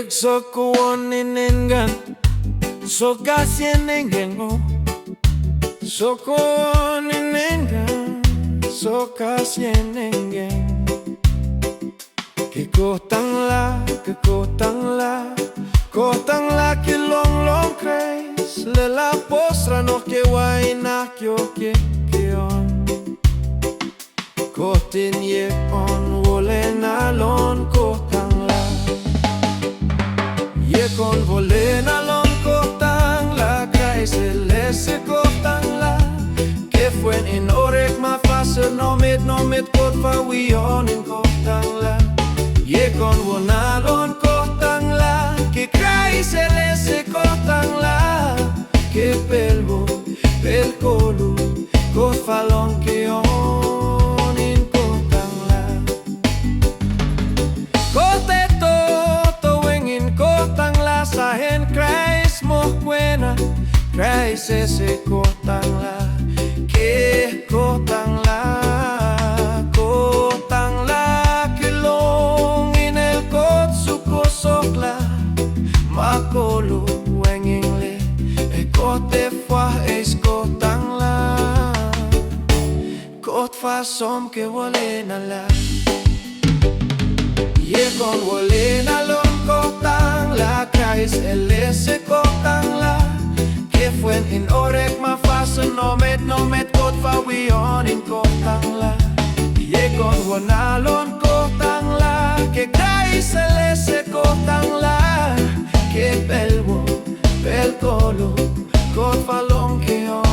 Yek soko woninengan soka sienengengo soko woninengan soka sienengen ke kotang la ki long kreis le la posra no ke waina kyo ke on kotin ye on wolena lon kotang la ye kon wolena lon kotang la kreis le se kotang la ke fuen in orek ma faser no met kot fa wi on in kotang la ye kon wona lon kotang la ke kreis le se kotang la ke pelbo pel kolu kot fa lon ke on in kotang la kote to wengin kotang la sahen kreis mo buena kreis ese kotang la ke kotang la makolo wenging le e kote fa es kotang la kot fa som ke wolena la ye kon wolena lon kotang la kais elese kotang la ke fuen in orek ma fase no met kot fa wi on in kotang la ye kon wona lon kotang la ke kais elese kotang la ke pelwo pel kolo kot fa lon ke on